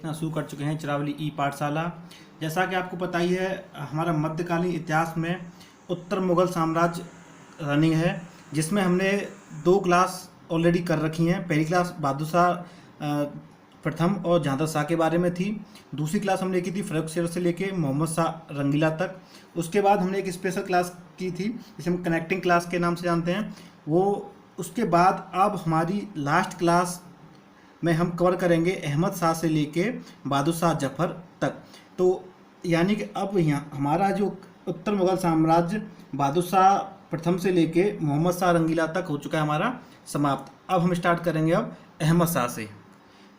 देखना शुरू कर चुके हैं चरावली ई पाठशाला। जैसा कि आपको पता ही है, हमारा मध्यकालीन इतिहास में उत्तर मुगल साम्राज्य रनिंग है, जिसमें हमने 2 क्लास ऑलरेडी कर रखी हैं। पहली क्लास बहादुर शाह प्रथम और जहांदर शाह के बारे में थी। दूसरी क्लास हमने की थी फ़र्रुखसियर से लेके मोहम्मद शाह रंगीला तक। उसके बाद हमने एक स्पेशल क्लास की थी जिसे हम कनेक्टिंग क्लास के नाम से जानते हैं। वो उसके बाद अब हमारी लास्ट क्लास में हम कवर करेंगे अहमद शाह से लेके बहादुर शाह जफर तक। तो यानी कि अब यहाँ हमारा जो उत्तर मुगल साम्राज्य बहादुर शाह प्रथम से लेके मोहम्मद शाह रंगीला तक हो चुका है हमारा समाप्त। अब हम स्टार्ट करेंगे अब अहमद शाह से।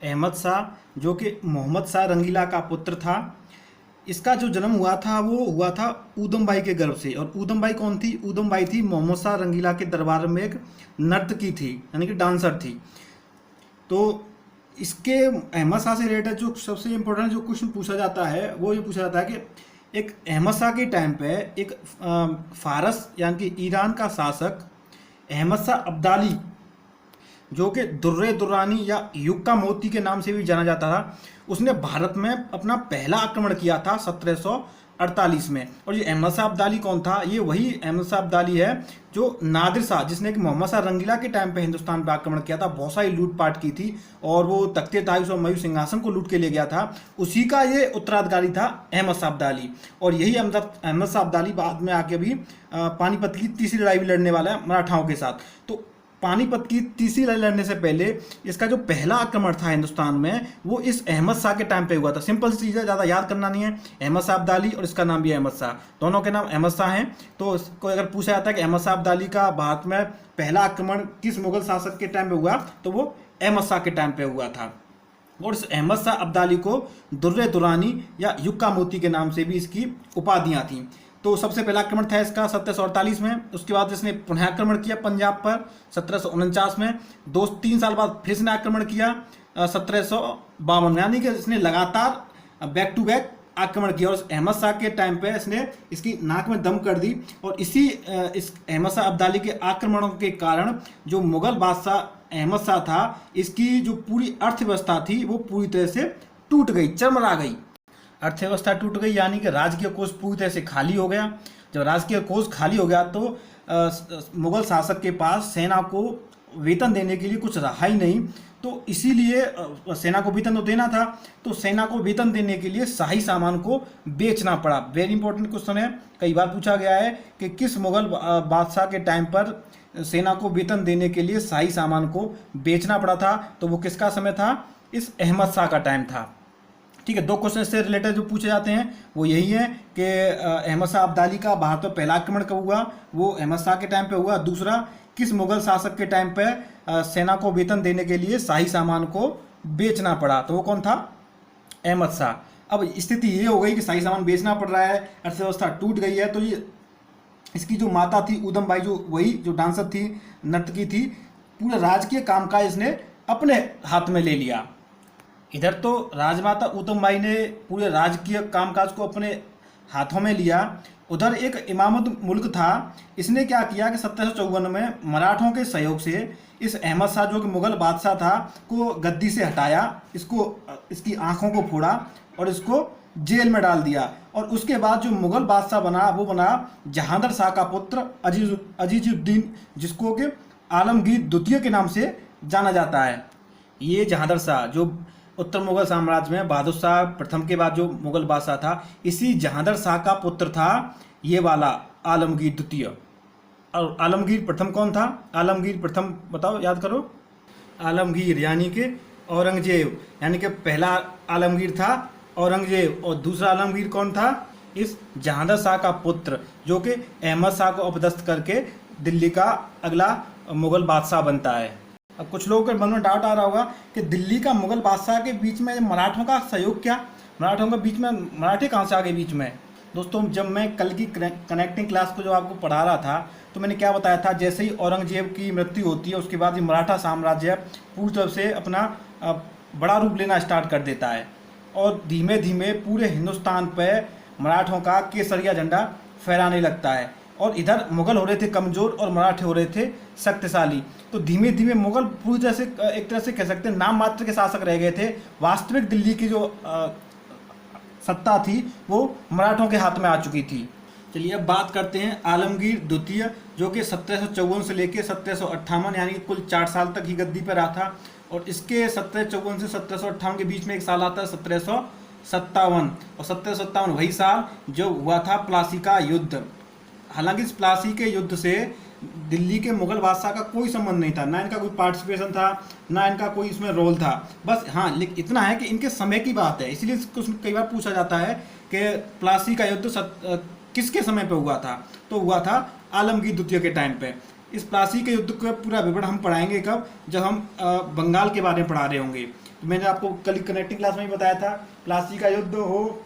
अहमद शाह जो कि मोहम्मद शाह रंगीला का पुत्र था, इसका जो जन्म हुआ था वो हुआ था ऊधम भाई के गर्भ से। और ऊधम भाई कौन थी? ऊधम भाई थी मोहम्मद शाह रंगीला के दरबार में एक नर्तकी थी, यानी कि डांसर थी। तो इसके अहमद शाह से रिलेटेड जो सबसे इम्पोर्टेंट जो क्वेश्चन पूछा जाता है वो ये पूछा जाता है कि एक अहमद शाह के टाइम पे एक फारस यानी कि ईरान का शासक अहमद शाह अब्दाली, जो कि दुर्रे दुर्रानी या युक्का मोती के नाम से भी जाना जाता था, उसने भारत में अपना पहला आक्रमण किया था 1748 में। और ये अहमद शाह अब्दाली कौन था? ये वही अहमद शाह अब्दाली है जो नादिर शाह, जिसने कि मोहम्मद शाह रंगीला के टाइम पे हिंदुस्तान पर आक्रमण किया था, बहुत सारी लूटपाट की थी और वो तख्ते तायूस और मयूर सिंहासन को लूट के ले गया था। उसी का ये उत्तराधिकारी था अहमद शाह अब्दाली। और यही अहमद शाह अब्दाली बाद में आके भी पानीपत की तीसरी लड़ाई भी लड़ने वाला है मराठाओं के साथ। तो पानीपत की तीसरी लड़ाई लड़ने से पहले इसका जो पहला आक्रमण था हिंदुस्तान में वो इस अहमद शाह के टाइम पे हुआ था। सिंपल सी चीज़ है, ज़्यादा याद करना नहीं है। अहमद शाह अब्दाली और इसका नाम भी अहमद शाह, दोनों के नाम अहमद शाह हैं। तो इसको अगर पूछा जाता है कि अहमद शाह अब्दाली का भारत में पहला आक्रमण किस मुगल शासक के टाइम पे हुआ, तो वो अहमद शाह के टाइम पे हुआ था। और इस अहमद शाह अब्दाली को दुर्रे दुरानी या युक्का मोती के नाम से भी इसकी उपाधियाँ थीं। तो सबसे पहला आक्रमण था इसका 1748 में। उसके बाद इसने पुनः आक्रमण किया पंजाब पर 1749 में। 2-3 साल बाद फिर इसने आक्रमण किया 1752 में। यानी कि इसने लगातार बैक टू बैक आक्रमण किया। और अहमद शाह के टाइम पे इसने इसकी नाक में दम कर दी। और इस अहमद शाह अब्दाली के आक्रमणों के कारण जो मुगल बादशाह अहमद शाह था, इसकी जो पूरी अर्थव्यवस्था थी वो पूरी तरह से टूट गई, चरमरा गई। अर्थव्यवस्था टूट गई यानी कि राजकीय कोष पूरी तरह से खाली हो गया। जब राजकीय कोष खाली हो गया तो मुगल शासक के पास सेना को वेतन देने के लिए कुछ रहा ही नहीं। तो इसीलिए सेना को वेतन तो देना था, तो सेना को वेतन देने के लिए शाही सामान को बेचना पड़ा। वेरी इंपॉर्टेंट क्वेश्चन है, कई बार पूछा गया है कि किस मुगल बादशाह के टाइम पर सेना को वेतन देने के लिए शाही सामान को बेचना पड़ा था। तो वो किसका समय था? इस अहमद शाह का टाइम था। ठीक है, 2 क्वेश्चन से रिलेटेड जो पूछे जाते हैं वो यही है कि अहमद शाह अब्दाली का भारत में पहला आक्रमण कब हुआ, वो अहमद शाह के टाइम पे हुआ। दूसरा, किस मुगल शासक के टाइम पे सेना को वेतन देने के लिए शाही सामान को बेचना पड़ा, तो वो कौन था? अहमद शाह। अब स्थिति ये हो गई कि शाही सामान बेचना पड़ रहा है, अर्थव्यवस्था टूट गई है। तो ये इसकी जो माता थी ऊधम बाई, जो वही जो डांसर थी, नर्तकी थी, पूरा राजकीय कामकाज इसने अपने हाथ में ले लिया। इधर तो राजमाता ऊधम बाई ने पूरे राजकीय कामकाज को अपने हाथों में लिया, उधर एक इमामत मुल्क था, इसने क्या किया कि 1754 में मराठों के सहयोग से इस अहमद शाह जो कि मुगल बादशाह था को गद्दी से हटाया, इसकी आंखों को फोड़ा और इसको जेल में डाल दिया। और उसके बाद जो मुगल बादशाह बना वो बना जहांगीर शाह का पुत्र अजीजुद्दीन, जिसको कि आलमगीर द्वितीय के नाम से जाना जाता है। ये जहांगीर शाह जो उत्तर मुगल साम्राज्य में बहादुर शाह प्रथम के बाद जो मुगल बादशाह था, इसी जहांगीर शाह का पुत्र था ये वाला आलमगीर द्वितीय। और आलमगीर प्रथम कौन था? आलमगीर प्रथम बताओ, याद करो। आलमगीर यानी कि औरंगजेब, यानी कि पहला आलमगीर था औरंगजेब और दूसरा आलमगीर कौन था? इस जहांगीर शाह का पुत्र, जो कि अहमद शाह को अपदस्थ करके दिल्ली का अगला मुगल बादशाह बनता है। अब कुछ लोगों के मन में डाउट आ रहा होगा कि दिल्ली का मुगल बादशाह के बीच में मराठों का सहयोग क्या? मराठों के बीच में मराठे कहाँ से आ गए बीच में? दोस्तों, जब मैं कल की कनेक्टिंग क्लास को जो आपको पढ़ा रहा था तो मैंने क्या बताया था, जैसे ही औरंगजेब की मृत्यु होती है उसके बाद ये मराठा साम्राज्य पूरी तरह से अपना बड़ा रूप लेना स्टार्ट कर देता है और धीमे धीमे पूरे हिंदुस्तान पर मराठों का केसरिया झंडा फहराने लगता है। और इधर मुगल हो रहे थे कमज़ोर और मराठे हो रहे थे शक्तिशाली। तो धीमे धीमे मुगल पूरी तरह से एक तरह से कह सकते हैं नाम मात्र के शासक रह गए थे। वास्तविक दिल्ली की जो सत्ता थी वो मराठों के हाथ में आ चुकी थी। चलिए अब बात करते हैं आलमगीर द्वितीय, जो कि 1754 से लेकर 1758 यानी कि कुल 4 साल तक ही गद्दी पर रहा था। और इसके 1754 से 1758 के बीच में एक साल आता है 1757, और 1757 वही साल जो हुआ था प्लासी का युद्ध। हालांकि इस प्लासी के युद्ध से दिल्ली के मुगल बादशाह का कोई संबंध नहीं था, ना इनका कोई पार्टिसिपेशन था, ना इनका कोई इसमें रोल था। बस हाँ, लेकिन इतना है कि इनके समय की बात है, इसलिए कुछ कई बार पूछा जाता है कि प्लासी का युद्ध किसके समय पे हुआ था। तो हुआ था आलमगीर द्वितीय के टाइम पे। इस प्लासी के युद्ध का पूरा विवरण हम पढ़ाएंगे कब, जब हम बंगाल के बारे में पढ़ा रहे होंगे। तो मैंने आपको कल कनेक्टिंग क्लास में ही बताया था, प्लासी का युद्ध हो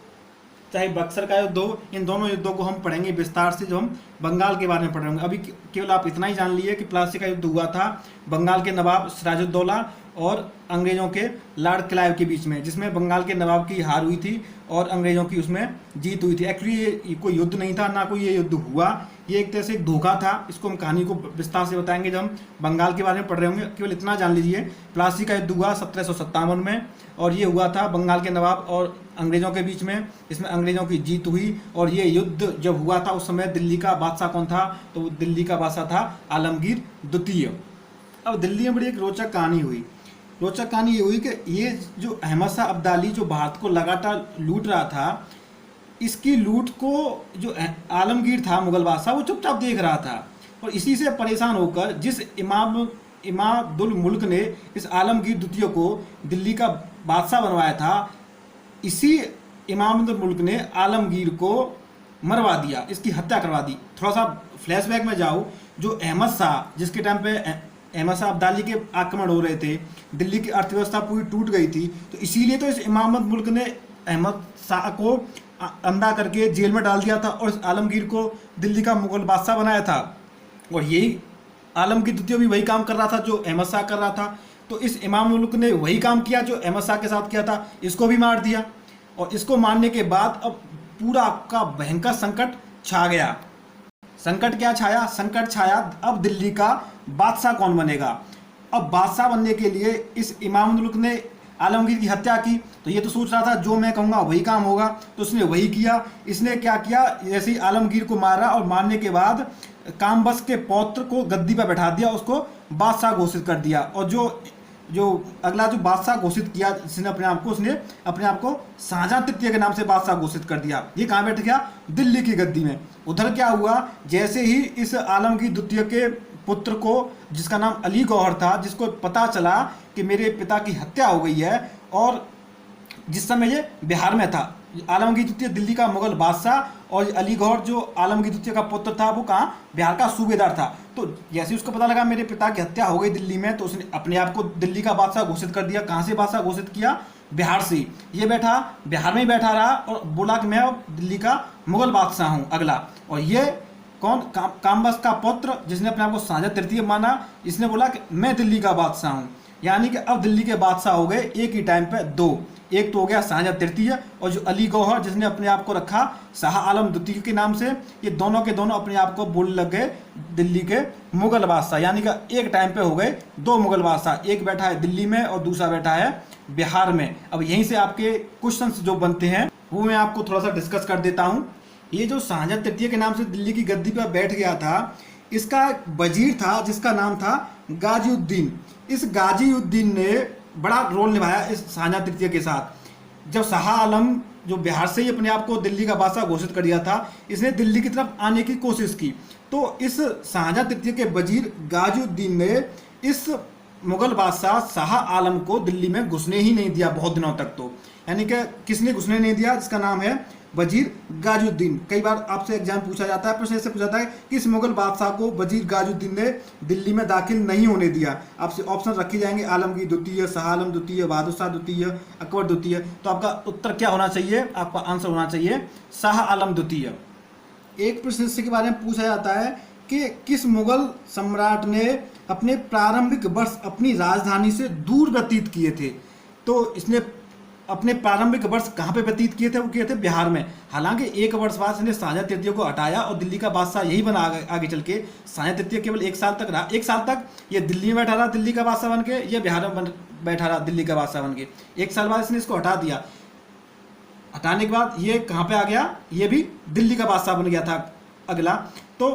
चाहे बक्सर का युद्ध हो, इन दोनों युद्धों को हम पढ़ेंगे विस्तार से, जो हम बंगाल के बारे में पढ़ रहे होंगे। अभी केवल आप इतना ही जान लीजिए कि प्लासी का युद्ध हुआ था बंगाल के नवाब सिराजुद्दौला और अंग्रेजों के लॉर्ड क्लाइव के बीच में, जिसमें बंगाल के नवाब की हार हुई थी और अंग्रेजों की उसमें जीत हुई थी। एक्चुअली ये कोई युद्ध नहीं था, ना कोई ये युद्ध हुआ, ये एक तरह से एक धोखा था। इसको हम कहानी को विस्तार से बताएंगे जब हम बंगाल के बारे में पढ़ रहे होंगे। केवल इतना जान लीजिए, प्लासी का युद्ध हुआ 1757 में, और ये हुआ था बंगाल के नवाब और अंग्रेजों के बीच में। इसमें अंग्रेजों की जीत हुई, और ये युद्ध जब हुआ था उस समय दिल्ली का बादशाह कौन था, तो दिल्ली का बादशाह था आलमगीर द्वितीय। अब दिल्ली में बड़ी एक रोचक कहानी हुई। रोचक कहानी ये हुई कि ये जो अहमद शाह अब्दाली जो भारत को लगातार लूट रहा था, इसकी लूट को जो आलमगीर था मुगल बादशाह वो चुपचाप देख रहा था। और इसी से परेशान होकर जिस इमादुल मुल्क ने इस आलमगीर द्वितीय को दिल्ली का बादशाह बनवाया था, इसी इमादुल मुल्क ने आलमगीर को मरवा दिया, इसकी हत्या करवा दी। थोड़ा सा फ्लैशबैक में जाओ, जो अहमद शाह जिसके टाइम पे अहमद शाह अब्दाली के आक्रमण हो रहे थे, दिल्ली की अर्थव्यवस्था पूरी टूट गई थी, तो इसीलिए तो इस इमामत मुल्क ने अहमद शाह को अंधा करके जेल में डाल दिया था और इस आलमगीर को दिल्ली का मुगल बादशाह बनाया था। और यही आलमगीर द्वितीय भी वही काम कर रहा था जो अहमद शाह कर रहा था। तो इस इमाम मुल्क ने वही काम किया जो अहमद शाह के साथ किया था, इसको भी मार दिया। और इसको मारने के बाद अब पूरा आपका भयंकर संकट छा गया। संकट क्या छाया? संकट छाया अब दिल्ली का बादशाह कौन बनेगा। अब बादशाह बनने के लिए इस इमाम मुल्क ने आलमगीर की हत्या की, तो ये तो सोच रहा था जो मैं कहूँगा वही काम होगा, तो उसने वही किया। इसने क्या किया, जैसे ही आलमगीर को मारा और मारने के बाद कामबख्श के पौत्र को गद्दी पर बैठा दिया, उसको बादशाह घोषित कर दिया। और जो अगला जो बादशाह घोषित किया जिसने अपने आप को, उसने अपने आप को शाहजहां तृतीय के नाम से बादशाह घोषित कर दिया। ये कहाँ बैठ गया? दिल्ली की गद्दी में। उधर क्या हुआ, जैसे ही इस आलमगीर द्वितीय के पुत्र को, जिसका नाम अली गौहर था, जिसको पता चला कि मेरे पिता की हत्या हो गई है, और जिस समय ये बिहार में था, आलमगीर द्वितीय दिल्ली का मुगल बादशाह और अली गौहर जो आलमगीर द्वितीय का पुत्र था वो कहाँ, बिहार का सूबेदार था। तो जैसे उसको पता लगा मेरे पिता की हत्या हो गई दिल्ली में, तो उसने अपने आप को दिल्ली का बादशाह घोषित कर दिया। कहाँ से बादशाह घोषित किया? बिहार से। ये बैठा बिहार में ही बैठा रहा और बोला कि मैं अब दिल्ली का मुगल बादशाह हूँ अगला। और ये कौन? कामबख्श का पुत्र, जिसने अपने आप को शाहजहां तृतीय माना, इसने बोला कि मैं दिल्ली का बादशाह हूँ। यानी कि अब दिल्ली के बादशाह हो गए एक ही टाइम पे दो। एक तो हो गया शाहजहां तृतीय, और जो अली गौहर जिसने अपने आप को रखा शाह आलम द्वितीय के नाम से, ये दोनों के दोनों अपने आप को बोलने लग गए दिल्ली के मुगल बादशाह। यानी कि एक टाइम पे हो गए दो मुगल बादशाह, एक बैठा है दिल्ली में और दूसरा बैठा है बिहार में। अब यहीं से आपके क्वेश्चन जो बनते हैं वो मैं आपको थोड़ा सा डिस्कस कर देता हूँ। ये जो शाहजहां तृतीय के नाम से दिल्ली की गद्दी पर बैठ गया था, इसका एक वजीर था जिसका नाम था गाजीउद्दीन। इस गाजीउद्दीन ने बड़ा रोल निभाया इस शाहजहां तृतीय के साथ। जब शाह आलम जो बिहार से ही अपने आप को दिल्ली का बादशाह घोषित कर दिया था, इसने दिल्ली की तरफ आने की कोशिश की। तो इस शाहजहां तृतीय के वजीर गाजीउद्दीन ने इस मुगल बादशाह शाह आलम को दिल्ली में घुसने ही नहीं दिया बहुत दिनों तक। तो यानी कि किसने घुसने नहीं दिया? जिसका नाम है वजीर गाजीउद्दीन। कई बार आपसे एग्जाम पूछा जाता है, प्रश्न ऐसे पूछा जाता है किस मुगल बादशाह को वजीर गाजीउद्दीन ने दिल्ली में दाखिल नहीं होने दिया। आपसे ऑप्शन रखे जाएंगे आलमगीर द्वितीय, शाह आलम द्वितीय, बहादुर शाह द्वितीय, अकबर द्वितीय। तो आपका उत्तर क्या होना चाहिए? आपका आंसर होना चाहिए शाह आलम द्वितीय। एक प्रश्न इसके बारे में पूछा जाता है कि किस मुगल सम्राट ने अपने प्रारंभिक वर्ष अपनी राजधानी से दूर व्यतीत किए थे। तो इसने अपने प्रारंभिक वर्ष कहाँ पे व्यतीत किए थे? वो किए थे बिहार में। हालांकि एक वर्ष बाद इसने शाहजहाँ तृतीय को हटाया और दिल्ली का बादशाह यही बना आगे चल के। शाहजहाँ तृतीय केवल 1 साल तक रहा। 1 साल तक ये दिल्ली में बैठा रहा दिल्ली का बादशाह बन के, ये बिहार में बैठा रहा दिल्ली का बादशाह बन के। 1 साल बाद इसने इसको हटा दिया। हटाने के बाद ये कहाँ पे आ गया? ये भी दिल्ली का बादशाह बन गया था अगला। तो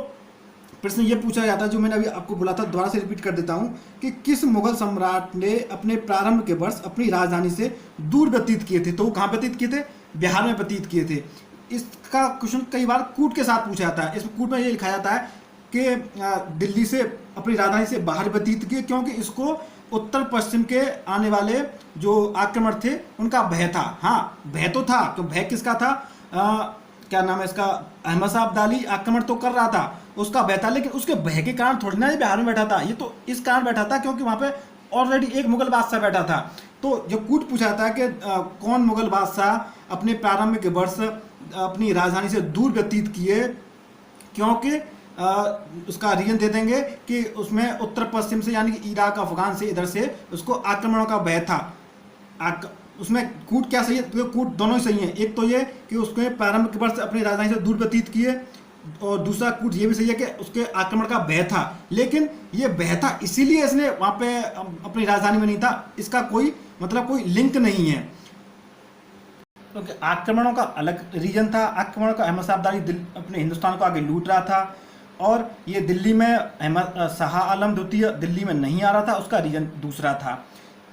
प्रश्न ये पूछा जाता है जो मैंने अभी आपको बोला था, दोबारा से रिपीट कर देता हूँ कि किस मुगल सम्राट ने अपने प्रारंभ के वर्ष अपनी राजधानी से दूर व्यतीत किए थे? तो वो कहाँ व्यतीत किए थे? बिहार में व्यतीत किए थे। इसका क्वेश्चन कई बार कूट के साथ पूछा जाता है। इस कूट में ये लिखा जाता है कि दिल्ली से अपनी राजधानी से बाहर व्यतीत किए, क्योंकि इसको उत्तर पश्चिम के आने वाले जो आक्रमण थे उनका भय था। हाँ, भय तो था। तो भय किसका था? क्या नाम है इसका? अहमद शाह अब्दाली आक्रमण तो कर रहा था, उसका भय था। लेकिन उसके भय के कारण थोड़ी ना ये बिहार में बैठा था, ये तो इस कारण बैठा था क्योंकि वहाँ पे ऑलरेडी एक मुगल बादशाह बैठा था। तो जो कूट पूछा जाता है कि कौन मुगल बादशाह अपने प्रारंभिक वर्ष अपनी राजधानी से दूर व्यतीत किए, क्योंकि उसका रीजन दे देंगे कि उसमें उत्तर पश्चिम से यानी कि इराक अफगान से इधर से उसको आक्रमणों का भय था। उसमें कूट क्या सही है? तो कूट दोनों ही सही है। एक तो ये कि उसके प्रारंभिक वर्ष अपनी राजधानी से दूर व्यतीत किए, और दूसरा कूट ये भी सही है कि उसके आक्रमण का भय था। लेकिन ये भय था इसीलिए इसने वहाँ पे अपनी राजधानी में नहीं था, इसका कोई मतलब कोई लिंक नहीं है। क्योंकि आक्रमणों का अलग रीजन था। आक्रमणों का अहमद शाह अब्दाली अपने हिंदुस्तान को आगे लूट रहा था, और ये दिल्ली में अहमद शाह आलम द्वितीय दिल्ली में नहीं आ रहा था, उसका रीजन दूसरा था।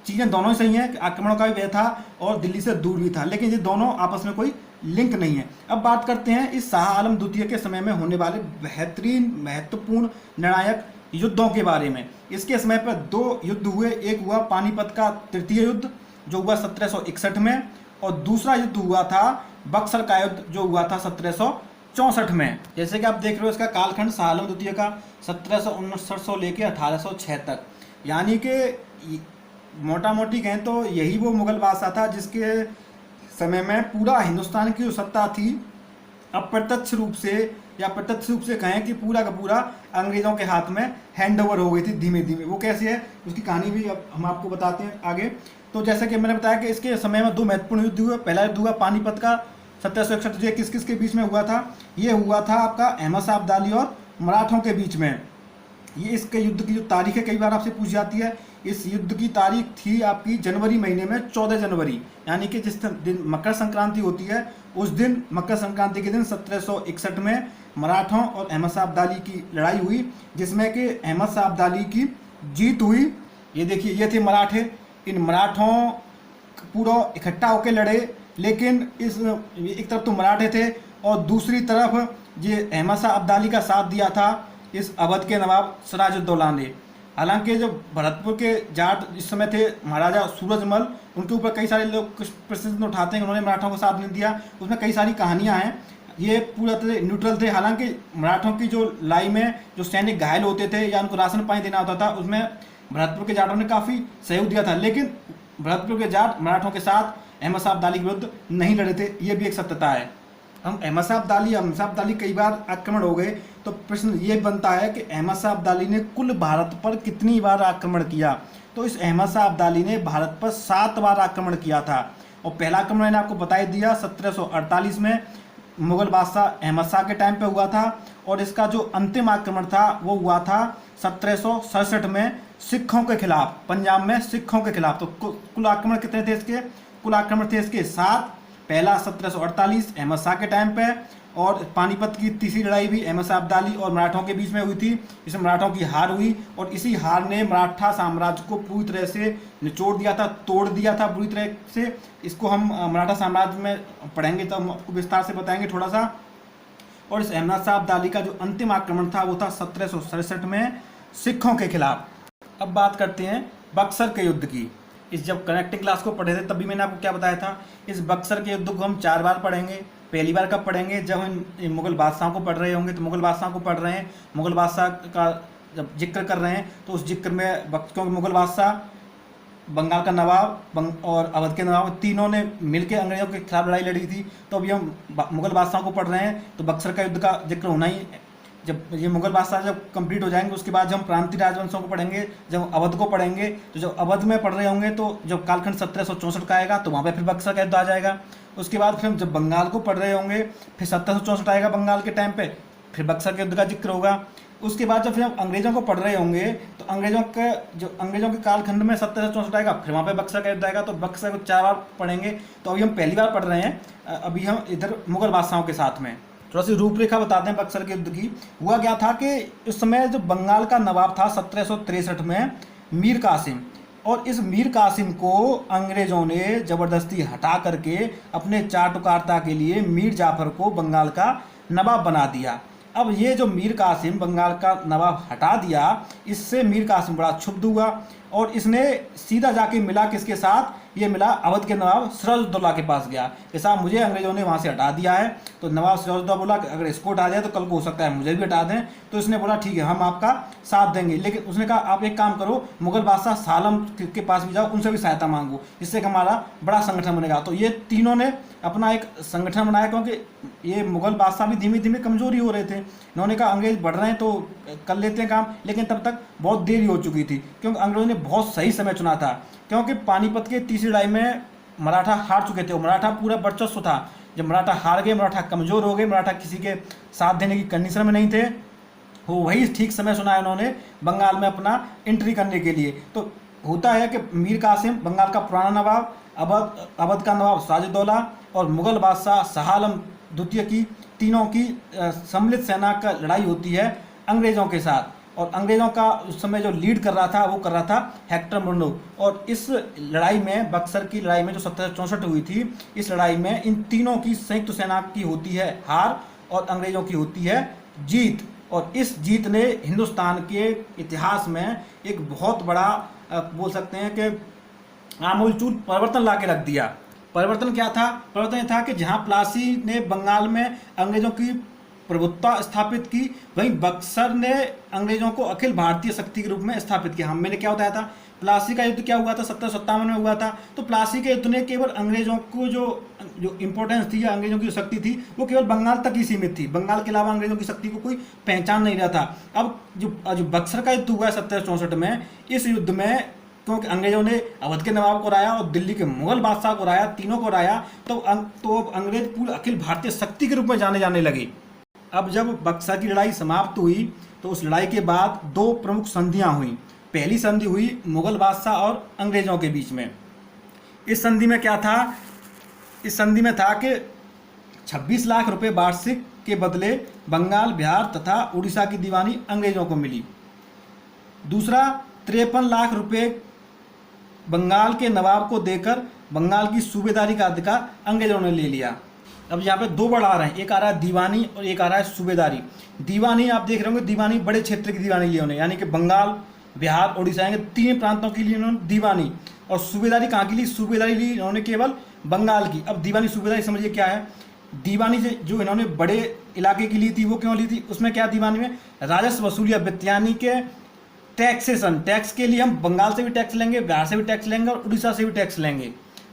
चीज़ें दोनों ही सही हैं, आक्रमणों का भी भय था और दिल्ली से दूर भी था, लेकिन ये दोनों आपस में कोई लिंक नहीं है। अब बात करते हैं इस शाह आलम द्वितीय के समय में होने वाले बेहतरीन महत्वपूर्ण निर्णायक युद्धों के बारे में। इसके समय पर 2 युद्ध हुए। एक हुआ पानीपत का तृतीय युद्ध जो हुआ 1761 में, और दूसरा युद्ध हुआ था बक्सर का युद्ध जो हुआ था 1764 में। जैसे कि आप देख रहे हो इसका कालखंड शाह आलम द्वितीय का 1769 से लेकर 1806 तक, यानी कि मोटा मोटी कहें तो यही वो मुगल बादशाह था जिसके समय में पूरा हिंदुस्तान की जो सत्ता थी अप्रत्यक्ष रूप से या प्रत्यक्ष रूप से कहें कि पूरा का पूरा अंग्रेज़ों के हाथ में हैंड ओवर हो गई थी धीमे धीमे। वो कैसे है उसकी कहानी भी अब हम आपको बताते हैं आगे। तो जैसे कि मैंने बताया कि इसके समय में 2 महत्वपूर्ण युद्ध हुए। पहला युद्ध हुआ पानीपत का 1761। ये किस किस के बीच में हुआ था? ये हुआ था आपका अहमद शाह अब्दाली और मराठों के बीच में। ये इसके युद्ध की जो तारीख है कई बार आपसे पूछ जाती है। इस युद्ध की तारीख थी आपकी जनवरी महीने में 14 जनवरी, यानी कि जिस दिन मकर संक्रांति होती है उस दिन, मकर संक्रांति के दिन 1761 में मराठों और अहमद शाह अब्दाली की लड़ाई हुई, जिसमें कि अहमद शाह अब्दाली की जीत हुई। ये देखिए, ये थे मराठे। इन मराठों पूरा इकट्ठा होकर लड़े, लेकिन इस एक तरफ तो मराठे थे और दूसरी तरफ ये अहमद शाह अब्दाली का साथ दिया था इस अवध के नवाब सिराजुद्दौला ने। हालांकि जो भरतपुर के जाट इस समय थे महाराजा सूरजमल, उनके ऊपर कई सारे लोग प्रश्न उठाते हैं, उन्होंने मराठों को साथ नहीं दिया। उसमें कई सारी कहानियां हैं। ये पूरा तरह न्यूट्रल थे। हालांकि मराठों की जो लड़ाई में जो सैनिक घायल होते थे या उनको राशन पानी देना होता था, उसमें भरतपुर के जाटों ने काफ़ी सहयोग दिया था। लेकिन भरतपुर के जाट मराठों के साथ अहमद शाह अब्दाली के विरुद्ध नहीं लड़े थे, ये भी एक सत्यता है। हम अहमद शाह अब्दाली कई बार आक्रमण हो गए, तो प्रश्न ये बनता है कि अहमद शाह अब्दाली ने कुल भारत पर कितनी बार आक्रमण किया? तो इस अहमद शाह अब्दाली ने भारत पर 7 बार आक्रमण किया था। और पहला आक्रमण मैंने आपको बता ही दिया 1748 में मुगल बादशाह अहमद शाह के टाइम पे हुआ था, और इसका जो अंतिम आक्रमण था वो हुआ था 1767 में सिखों के खिलाफ, पंजाब में सिखों के खिलाफ। तो कुल आक्रमण कितने थे इसके? कुल आक्रमण थे इसके 7। पहला 1748 अहमद शाह के टाइम पे, और पानीपत की तीसरी लड़ाई भी अहमद शाह अब्दाली और मराठों के बीच में हुई थी, इसमें मराठों की हार हुई, और इसी हार ने मराठा साम्राज्य को पूरी तरह से निचोड़ दिया था, तोड़ दिया था पूरी तरह से। इसको हम मराठा साम्राज्य में पढ़ेंगे तो हम आपको विस्तार से बताएंगे थोड़ा सा। और इस अहमद शाह अब्दाली का जो अंतिम आक्रमण था वो था 1767 में सिखों के खिलाफ। अब बात करते हैं बक्सर के युद्ध की। इस जब कनेक्टिंग क्लास को पढ़े थे तभी मैंने आपको क्या बताया था, इस बक्सर के युद्ध को हम 4 बार पढ़ेंगे। पहली बार कब पढ़ेंगे? जब हम मुगल बादशाहों को पढ़ रहे होंगे। तो मुगल बादशाहों को पढ़ रहे हैं, मुगल बादशाह का जब जिक्र कर रहे हैं तो उस जिक्र में क्योंकि मुगल बादशाह, बंगाल का नवाब और अवध के नवाब तीनों ने मिलकर अंग्रेजों के खिलाफ लड़ाई लड़ी थी, तो अभी हम मुगल बादशाहों को पढ़ रहे हैं तो बक्सर का युद्ध का जिक्र होना ही जब ये मुगल बादशाह जब कंप्लीट हो जाएंगे उसके बाद जब हम प्रांतीय राजवंशों को पढ़ेंगे, जब अवध को पढ़ेंगे, तो जब अवध में पढ़ रहे होंगे तो जब कालखंड 1764 का आएगा तो वहाँ पे फिर बक्सर का युद्ध आ जाएगा। उसके बाद फिर हम जब बंगाल को पढ़ रहे होंगे फिर 1764 आएगा बंगाल के टाइम पे, फिर बक्सर के युद्ध का जिक्र होगा। उसके बाद जब फिर हम अंग्रेजों को पढ़ रहे होंगे तो अंग्रेजों के कालखंड में 1764 आएगा, फिर वहाँ पे बक्सर का युद्ध आएगा, तो बक्सर को 4 बार पढ़ेंगे। तो अभी हम पहली बार पढ़ रहे हैं, अभी हम इधर मुगल बादशाहों के साथ में। थोड़ा सी रूपरेखा बताते हैं बक्सर के युद्ध की। हुआ क्या था कि उस समय जो बंगाल का नवाब था 1763 में मीर कासिम, और इस मीर कासिम को अंग्रेजों ने ज़बरदस्ती हटा करके अपने चाटुकारिता के लिए मीर जाफर को बंगाल का नवाब बना दिया। अब ये जो मीर कासिम बंगाल का नवाब हटा दिया, इससे मीर कासिम बड़ा क्षुब्ध हुआ और इसने सीधा जाके मिला किसके साथ, ये मिला अवध के नवाब सिराजुद्दौला के पास गया कि साहब मुझे अंग्रेजों ने वहाँ से हटा दिया है। तो नवाब सिराजुद्दौला बोला कि अगर इसको हटा दिया तो कल को हो सकता है मुझे भी हटा दें। तो इसने बोला ठीक है हम आपका साथ देंगे, लेकिन उसने कहा आप एक काम करो, मुगल बादशाह सालम के पास भी जाओ, उनसे भी सहायता मांगो, इससे हमारा बड़ा संगठन बनेगा। तो ये तीनों ने अपना एक संगठन बनाया, क्योंकि ये मुगल बादशाह भी धीमे धीमे कमजोरी हो रहे थे। इन्होंने कहा अंग्रेज बढ़ रहे हैं तो कर लेते हैं काम, लेकिन तब तक बहुत देरी हो चुकी थी, क्योंकि अंग्रेजों ने बहुत सही समय चुना था। क्योंकि पानीपत के तीसरी लड़ाई में मराठा हार चुके थे, मराठा पूरा वर्चस्व था। जब मराठा हार गए, मराठा कमज़ोर हो गए, मराठा किसी के साथ देने की कंडीशन में नहीं थे, वो वही ठीक समय सुना है उन्होंने बंगाल में अपना एंट्री करने के लिए। तो होता है कि मीर कासिम बंगाल का पुराना नवाब, अवध का नवाब सिराजुद्दौला और मुगल बादशाह शाह आलम द्वितीय की तीनों की सम्मिलित सेना का लड़ाई होती है अंग्रेज़ों के साथ। और अंग्रेज़ों का उस समय जो लीड कर रहा था वो कर रहा था हेक्टर मुर्नो। और इस लड़ाई में, बक्सर की लड़ाई में जो 1764 हुई थी, इस लड़ाई में इन तीनों की संयुक्त सेना की होती है हार और अंग्रेज़ों की होती है जीत। और इस जीत ने हिंदुस्तान के इतिहास में एक बहुत बड़ा बोल सकते हैं कि आमूलचूल परिवर्तन ला के रख दिया। परिवर्तन क्या था? परिवर्तन यह था कि जहाँ प्लासी ने बंगाल में अंग्रेज़ों की प्रभुत्ता स्थापित की, वहीं बक्सर ने अंग्रेजों को अखिल भारतीय शक्ति के रूप में स्थापित किया। मैंने क्या बताया था, प्लासी का युद्ध क्या हुआ था, 1757 में हुआ था। तो प्लासी के युद्ध ने केवल अंग्रेजों को जो इंपॉर्टेंस थी या अंग्रेजों की जो शक्ति थी वो केवल बंगाल तक ही सीमित थी, बंगाल के अलावा अंग्रेजों की शक्ति को कोई पहचान नहीं रहा था। अब जो बक्सर का युद्ध हुआ है 1764 में, इस युद्ध में क्योंकि अंग्रेजों ने अवध के नवाब को हराया और दिल्ली के मुगल बादशाह को हराया, तीनों को हराया, तो अब अंग्रेज पूरे अखिल भारतीय शक्ति के रूप में जाने लगे। अब जब बक्सर की लड़ाई समाप्त हुई तो उस लड़ाई के बाद 2 प्रमुख संधियां हुई। पहली संधि हुई मुगल बादशाह और अंग्रेजों के बीच में। इस संधि में क्या था? इस संधि में था कि 26 लाख रुपए वार्षिक के बदले बंगाल, बिहार तथा उड़ीसा की दीवानी अंग्रेजों को मिली। दूसरा, 53 लाख रुपए बंगाल के नवाब को देकर बंगाल की सूबेदारी का अधिकार अंग्रेजों ने ले लिया। अब यहाँ पे 2 वर्ड आ रहे हैं, एक आ रहा है दीवानी और एक आ रहा है सूबेदारी। दीवानी आप देख रहे होंगे, दीवानी बड़े क्षेत्र की दीवानी ली उन्होंने, यानी कि बंगाल, बिहार, उड़ीसा के 3 प्रांतों के लिए उन्होंने दीवानी। और सूबेदारी कहाँ की ली? सूबेदारी ली इन्होंने केवल बंगाल की। अब दीवानी सूबेदारी समझिए क्या है। दीवानी जो इन्होंने बड़े इलाके की ली थी वो क्यों ली थी? उसमें क्या दीवानी में राजस्व वसूली, यानी कि टैक्सेशन, टैक्स के लिए हम बंगाल से भी टैक्स लेंगे, बिहार से भी टैक्स लेंगे और उड़ीसा से भी टैक्स लेंगे।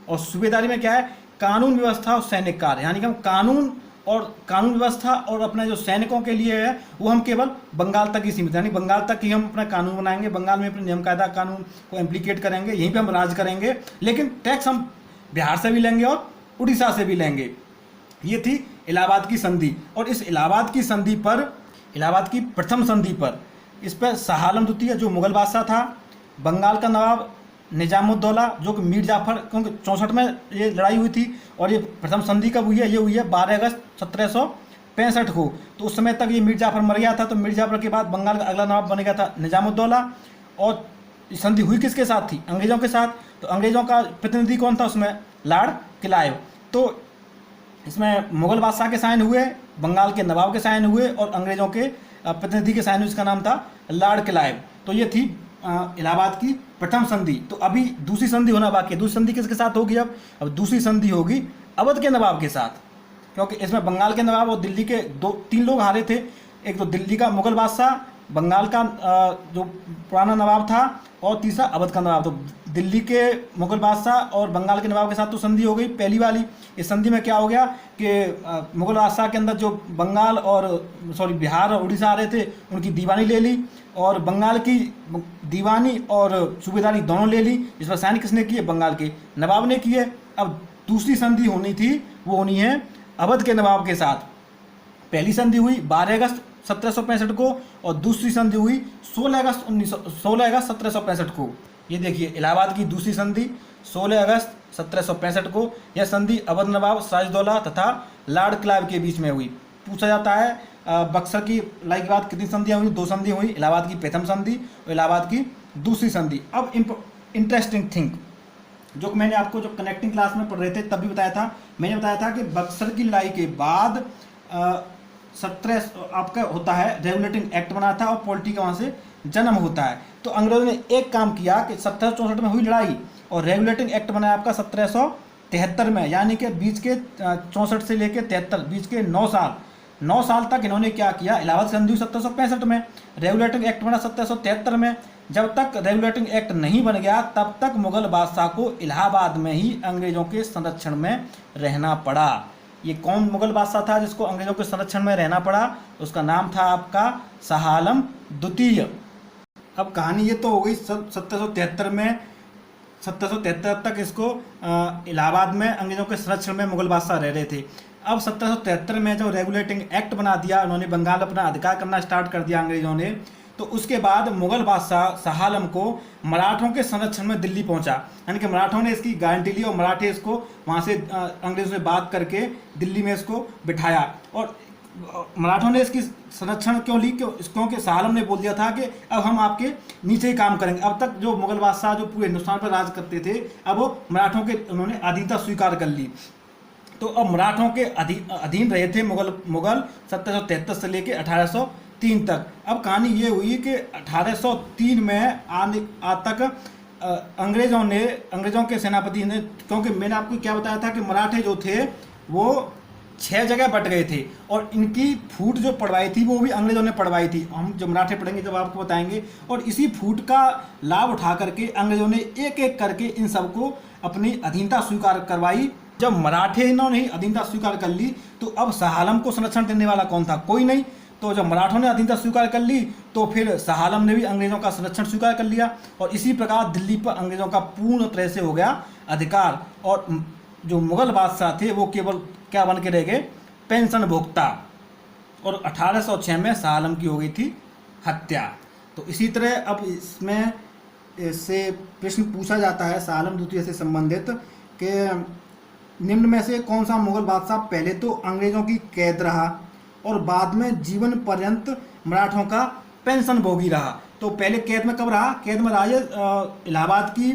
और सूबेदारी में क्या है? कानून व्यवस्था और सैनिक कार्य, यानी कि हम कानून व्यवस्था और अपने जो सैनिकों के लिए है वो हम केवल बंगाल तक ही सीमित, यानी बंगाल तक ही हम अपना कानून बनाएंगे, बंगाल में अपने नियम कायदा कानून को इम्प्लीकेट करेंगे, यहीं पे हम राज करेंगे, लेकिन टैक्स हम बिहार से भी लेंगे और उड़ीसा से भी लेंगे। ये थी इलाहाबाद की संधि। और इस इलाहाबाद की प्रथम संधि पर इस पर शाह आलम द्वितीय जो मुगल बादशाह था, बंगाल का नवाब निजामुद्दौला जो कि मीर जाफर, क्योंकि 64 में ये लड़ाई हुई थी और ये प्रथम संधि कब हुई है? ये हुई है 12 अगस्त 1765 को। तो उस समय तक ये मीर जाफर मर गया था। तो मीर जाफर के बाद बंगाल का अगला नवाब बन गया था निजामुद्दौला। और संधि हुई किसके साथ थी? अंग्रेजों के साथ। तो अंग्रेजों का प्रतिनिधि कौन था उसमें? Lord Clive. तो इसमें मुगल बादशाह के साइन हुए, बंगाल के नवाब के साइन हुए और अंग्रेजों के प्रतिनिधि के साइन हुए, इसका नाम था लॉर्ड क्लाइव। तो ये थी इलाहाबाद की प्रथम संधि। तो अभी दूसरी संधि होना बाकी है। दूसरी संधि किसके साथ होगी? अब दूसरी संधि होगी अवध के नवाब के साथ, क्योंकि इसमें बंगाल के नवाब और दिल्ली के 3 लोग हारे थे। एक तो दिल्ली का मुगल बादशाह, बंगाल का जो पुराना नवाब था और तीसरा अवध का नवाब। तो दिल्ली के मुगल बादशाह और बंगाल के नवाब के साथ तो संधि हो गई पहली वाली। इस संधि में क्या हो गया कि मुगल बादशाह के अंदर जो बंगाल और बिहार और उड़ीसा आ रहे थे उनकी दीवानी ले ली, और बंगाल की दीवानी और सूबेदारी दोनों ले ली। इस पर साइन किसने किए? बंगाल के नवाब ने किए। अब दूसरी संधि होनी थी, वो होनी है अवध के नवाब के साथ। पहली संधि हुई 12 अगस्त 1765 को, और दूसरी संधि हुई 16 अगस्त 1765 को। ये देखिए इलाहाबाद की दूसरी संधि 16 अगस्त 1765 को। यह संधि अवध नवाब सिराजुद्दौला तथा लॉर्ड क्लाइव के बीच में हुई। पूछा जाता है बक्सर की लड़ाई के बाद कितनी संधियाँ हुई? 2 संधि हुई, इलाहाबाद की प्रथम संधि और इलाहाबाद की दूसरी संधि। अब इंटरेस्टिंग थिंग जो मैंने आपको जो कनेक्टिंग क्लास में पढ़ रहे थे तब भी बताया था, मैंने बताया था कि बक्सर की लड़ाई के बाद 17 आपका होता है रेगुलेटिंग एक्ट बना था और पॉलिटी का वहाँ से जन्म होता है। तो अंग्रेजों ने एक काम किया कि 1764 में हुई लड़ाई और रेगुलेटिंग एक्ट बनाया आपका 1773 में, यानी कि बीच के 64 से लेकर 73 बीच के 9 साल तक इन्होंने क्या किया? इलाहाबाद संधि 1765 में, रेगुलेटिंग एक्ट बना 1773 में। जब तक रेगुलेटिंग एक्ट नहीं बन गया तब तक मुगल बादशाह को इलाहाबाद में ही अंग्रेजों के संरक्षण में रहना पड़ा। ये कौन मुगल बादशाह था जिसको अंग्रेजों के संरक्षण में रहना पड़ा? उसका नाम था आपका शाह आलम द्वितीय। अब कहानी ये तो हो गई 1773 में, 1773 तक इसको इलाहाबाद में अंग्रेजों के संरक्षण में मुगल बादशाह रह रहे थे। अब 1773 में जब रेगुलेटिंग एक्ट बना दिया, उन्होंने बंगाल अपना अधिकार करना स्टार्ट कर दिया अंग्रेजों ने, तो उसके बाद मुगल बादशाह शाह आलम को मराठों के संरक्षण में दिल्ली पहुंचा, यानी कि मराठों ने इसकी गारंटी ली और मराठे इसको वहाँ से अंग्रेजों से बात करके दिल्ली में इसको बिठाया। और मराठों ने इसकी संरक्षण क्यों ली? क्योंकि शाह आलम ने बोल दिया था कि अब हम आपके नीचे ही काम करेंगे। अब तक जो मुगल बादशाह जो पूरे हिंदुस्तान पर राज करते थे, अब वो मराठों के उन्होंने अधीनता स्वीकार कर ली। तो अब मराठों के अधीन रहे थे मुगल 1773 से लेकर 1803 तक। अब कहानी ये हुई कि 1803 में आने तक अंग्रेजों के सेनापति ने, क्योंकि मैंने आपको क्या बताया था कि मराठे जो थे वो 6 जगह बट गए थे और इनकी फूट जो पड़वाई थी वो भी अंग्रेजों ने पड़वाई थी। हम जब मराठे पढ़ेंगे जब आपको बताएंगे। और इसी फूट का लाभ उठा करके अंग्रेजों ने एक एक करके इन सबको अपनी अधीनता स्वीकार करवाई। जब मराठे इन्होंने अधीनता स्वीकार कर ली तो अब शाह आलम को संरक्षण देने वाला कौन था? कोई नहीं। तो जब मराठों ने अधीनता स्वीकार कर ली तो फिर शाह आलम ने भी अंग्रेजों का संरक्षण स्वीकार कर लिया और इसी प्रकार दिल्ली पर अंग्रेजों का पूर्ण तरह से हो गया अधिकार। और जो मुगल बादशाह थे वो केवल क्या बन के रह गए? पेंशन भोक्ता। और 1806 में शाह आलम की हो गई थी हत्या। तो इसी तरह अब इसमें से प्रश्न पूछा जाता है शाह आलम द्वितीय से संबंधित कि निम्न में से कौन सा मुगल बादशाह पहले तो अंग्रेजों की कैद रहा और बाद में जीवन पर्यंत मराठों का पेंशन भोगी रहा? तो पहले कैद में कब रहा? कैद में रहा ये इलाहाबाद की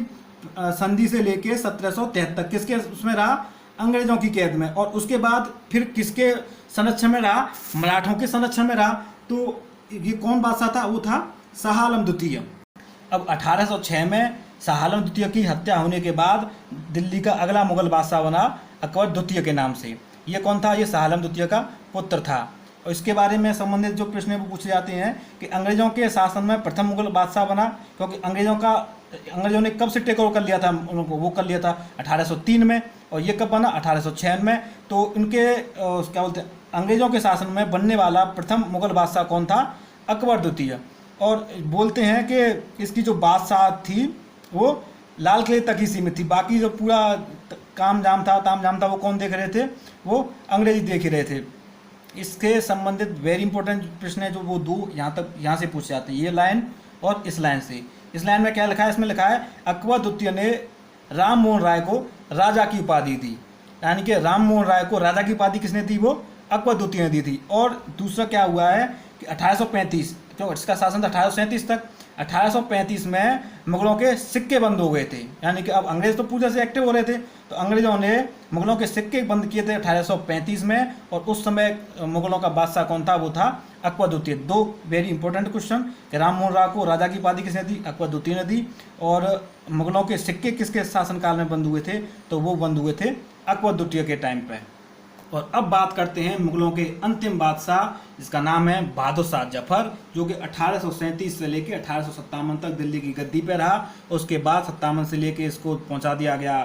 संधि से लेके 1773 किसके उसमें रहा? अंग्रेजों की कैद में। और उसके बाद फिर किसके संरक्षण में रहा? मराठों के संरक्षण में रहा। तो ये कौन बादशाह था? वो था शाह आलम द्वितीय। अब 1806 में शाह आलम द्वितीय की हत्या होने के बाद दिल्ली का अगला मुगल बादशाह बना अकबर द्वितीय के नाम से। ये कौन था? ये शाह आलम द्वितीय का पुत्र था। और इसके बारे में संबंधित जो प्रश्न वो पूछे जाते हैं कि अंग्रेजों के शासन में प्रथम मुगल बादशाह बना, क्योंकि अंग्रेजों ने कब से टेक ओवर कर लिया था उनको? वो कर लिया था 1803 में। और ये कब बना? 1806 में। तो इनके क्या बोलते हैं, अंग्रेजों के शासन में बनने वाला प्रथम मुगल बादशाह कौन था? अकबर द्वितीय। और बोलते हैं कि इसकी जो बादशाह थी वो लाल किले तक ही सीमित थी, बाकी जो पूरा ताम झाम था वो कौन देख रहे थे? वो अंग्रेजी देख ही रहे थे। इसके संबंधित वेरी इंपॉर्टेंट प्रश्न है जो वो दो यहाँ से पूछे जाते हैं, ये लाइन और इस लाइन से। इस लाइन में क्या लिखा है? इसमें लिखा है अकबर द्वितीय ने राम मोहन राय को राजा की उपाधि दी, यानी कि राम मोहन राय को राजा की उपाधि किसने दी? वो अकबर द्वितीय ने दी थी। और दूसरा क्या हुआ है कि 1835, जो इसका शासन था 1837 तक, 1835 में मुगलों के सिक्के बंद हो गए थे, यानी कि अब अंग्रेज तो पूरे से एक्टिव हो रहे थे। तो अंग्रेजों ने मुगलों के सिक्के बंद किए थे 1835 में। और उस समय मुगलों का बादशाह कौन था? वो था अकबर द्वितीय। दो वेरी इंपॉर्टेंट क्वेश्चन कि राम मोहन राय को राजा की उपाधि किसने दी? अकबर द्वितीय ने दी। और मुगलों के सिक्के किसके शासनकाल में बंद हुए थे? तो वो बंद हुए थे अकबर द्वितीय के टाइम पे। और अब बात करते हैं मुगलों के अंतिम बादशाह, जिसका नाम है बहादुर शाह जफर, जो कि 1837 से लेकर 1857 तक दिल्ली की गद्दी पे रहा। उसके बाद 57 से लेकर इसको पहुंचा दिया गया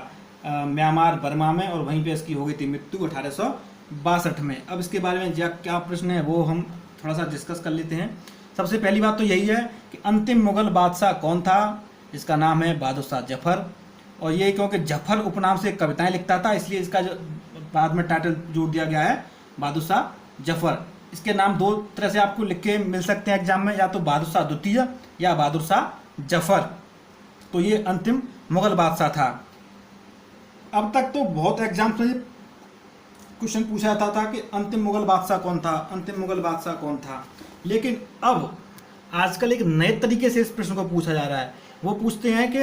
म्यांमार बर्मा में, और वहीं पे इसकी हो गई थी मृत्यु 1862 में। अब इसके बारे में क्या प्रश्न है वो हम थोड़ा सा डिस्कस कर लेते हैं। सबसे पहली बात तो यही है कि अंतिम मुगल बादशाह कौन था। इसका नाम है बहादुर शाह जफर, और ये क्योंकि जफर उपनाम से कविताएं लिखता था इसलिए इसका जो बाद में टाइटल जोड़ दिया गया है बहादुर शाह जफर। इसके नाम दो तरह से आपको लिख के मिल सकते हैं एग्जाम में, या तो बहादुर शाह द्वितीय या बहादुर शाह जफर। तो ये अंतिम मुगल बादशाह था। अब तक तो बहुत एग्जाम्स में क्वेश्चन पूछा जाता था कि अंतिम मुगल बादशाह कौन था, अंतिम मुगल बादशाह कौन था, लेकिन अब आजकल एक नए तरीके से इस प्रश्न को पूछा जा रहा है। वो पूछते हैं कि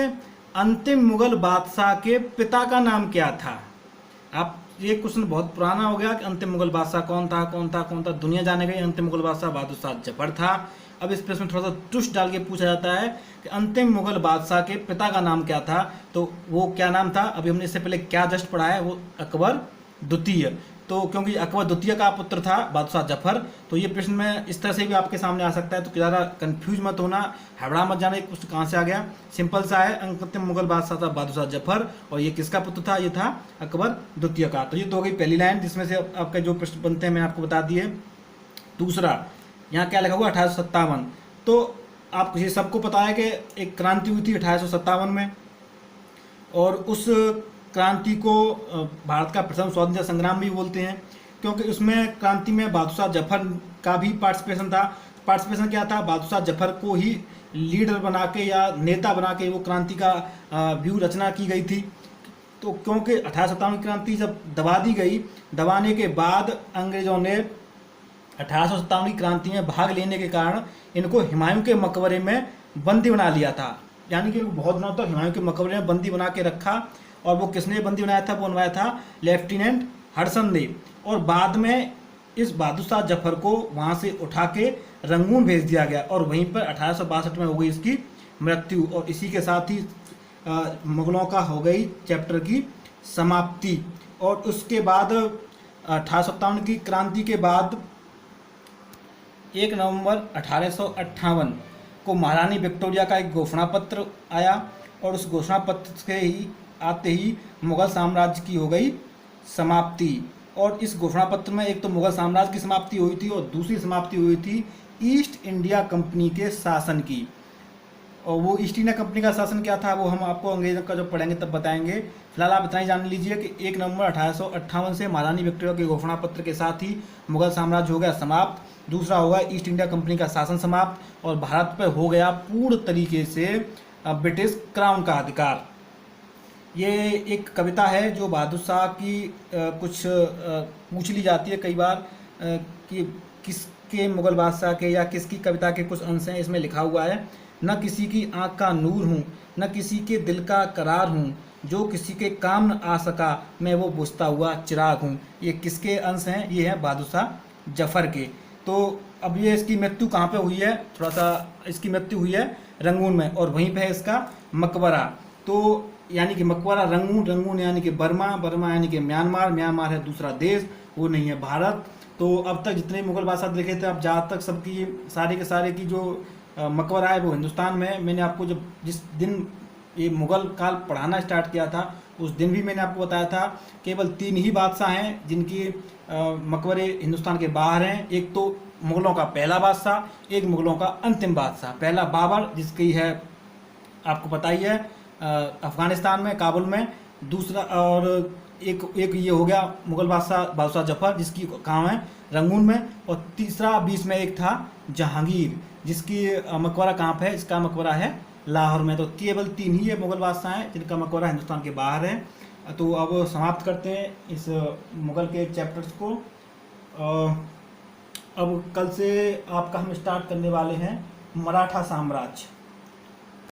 अंतिम मुगल बादशाह के पिता का नाम क्या था। आप ये क्वेश्चन बहुत पुराना हो गया कि अंतिम मुगल बादशाह कौन था कौन था कौन था, दुनिया जाने गई अंतिम मुगल बादशाह बहादुर शाह जफर था। अब इस प्रश्न में थोड़ा सा ट्विस्ट डाल के पूछा जाता है कि अंतिम मुगल बादशाह के पिता का नाम क्या था, तो वो क्या नाम था। अभी हमने इससे पहले क्या जस्ट पढ़ा है, वो अकबर द्वितीय। तो क्योंकि अकबर द्वितीय का पुत्र था बादशाह जफर, तो ये प्रश्न में इस तरह से भी आपके सामने आ सकता है। तो ज़्यादा कंफ्यूज मत होना, हड़बड़ा मत जाना एक प्रश्न कहाँ से आ गया। सिंपल सा है, अंतिम मुगल बादशाह था बहादुर शाह जफर, और ये किसका पुत्र था, ये था अकबर द्वितीय का। तो ये तो हो गई पहली लाइन जिसमें से आपके जो प्रश्न बनते हैं मैंने आपको बता दिए। दूसरा, यहाँ क्या लिखा हुआ 1857। तो आपको ये सबको पता है कि एक क्रांति हुई थी 1857 में, और उस क्रांति को भारत का प्रथम स्वतंत्रता संग्राम भी बोलते हैं, क्योंकि उसमें क्रांति में बहादुर शाह जफर का भी पार्टिसिपेशन था। पार्टिसिपेशन क्या था, बहादुर शाह जफर को ही लीडर बना के या नेता बना के वो क्रांति का व्यूह रचना की गई थी। तो क्योंकि 1857 की क्रांति जब दबा दी गई, दबाने के बाद अंग्रेज़ों ने 1857 की क्रांति में भाग लेने के कारण इनको हुमायूं के मकबरे में बंदी बना लिया था। यानी कि बहुत दिनों तक हुमायूं के मकबरे में बंदी बना के रखा। और वो किसने बंदी बनाया था, वो बनवाया था लेफ्टिनेंट हडसन ने। और बाद में इस बहादुर शाह जफर को वहाँ से उठा के रंगून भेज दिया गया, और वहीं पर 1862 में हो गई इसकी मृत्यु। और इसी के साथ ही मुगलों का हो गई चैप्टर की समाप्ति। और उसके बाद 1857 की क्रांति के बाद 1 नवंबर 1858 को महारानी विक्टोरिया का एक घोषणा पत्र आया, और उस घोषणा पत्र के ही आते ही मुगल साम्राज्य की हो गई समाप्ति। और इस घोषणा पत्र में एक तो मुगल साम्राज्य की समाप्ति हुई थी, और दूसरी समाप्ति हुई थी ईस्ट इंडिया कंपनी के शासन की। और वो ईस्ट इंडिया कंपनी का शासन क्या था वो हम आपको अंग्रेजों का जब पढ़ेंगे तब बताएंगे। फिलहाल आप इतना ही जान लीजिए कि 1 नवंबर 1858 से महारानी विक्टोरिया के घोषणा पत्र के साथ ही मुगल साम्राज्य हो गया समाप्त। दूसरा होगा ईस्ट इंडिया कंपनी का शासन समाप्त, और भारत पर हो गया पूर्ण तरीके से ब्रिटिश क्राउन का अधिकार। ये एक कविता है जो बहादुर शाह की कुछ पूछ ली जाती है कई बार कि किसके मुगल बादशाह के या किसकी कविता के कुछ अंश हैं। इसमें लिखा हुआ है, न किसी की आँख का नूर हूँ, न किसी के दिल का करार हूँ, जो किसी के काम न आ सका मैं वो बुझता हुआ चिराग हूँ। ये किसके अंश हैं, ये हैं बहादुर शाह जफर के। तो अब ये इसकी मृत्यु कहाँ पे हुई है, थोड़ा सा इसकी मृत्यु हुई है रंगून में, और वहीं पे है इसका मकबरा। तो यानी कि मकबरा रंगून, रंगून यानी कि बर्मा, बर्मा यानी कि म्यांमार, म्यांमार है दूसरा देश, वो नहीं है भारत। तो अब तक जितने मुगल बादशाह देखे थे, अब जहाँ तक सबकी सारे के सारे की जो मकबरा है वो हिंदुस्तान में है। मैंने आपको जब जिस दिन ये मुगल काल पढ़ाना स्टार्ट किया था उस दिन भी मैंने आपको बताया था केवल 3 ही बादशाह हैं जिनकी मकबरे हिंदुस्तान के बाहर हैं। एक तो मुगलों का पहला बादशाह, एक मुगलों का अंतिम बादशाह। पहला बाबर जिसकी है आपको पता ही है अफ़गानिस्तान में, काबुल में। दूसरा और एक ये हो गया मुगल बादशाह जफर जिसकी कहाँ है, रंगून में। और तीसरा बीच में एक था जहांगीर जिसकी मकबरा कहाँ पे है, इसका मकबरा है लाहौर में। तो केवल 3 ही ये मुगल बादशाह हैं जिनका मकबरा हिंदुस्तान के बाहर है। तो अब समाप्त करते हैं इस मुगल के चैप्टर्स को। अब कल से आपका हम स्टार्ट करने वाले हैं मराठा साम्राज्य।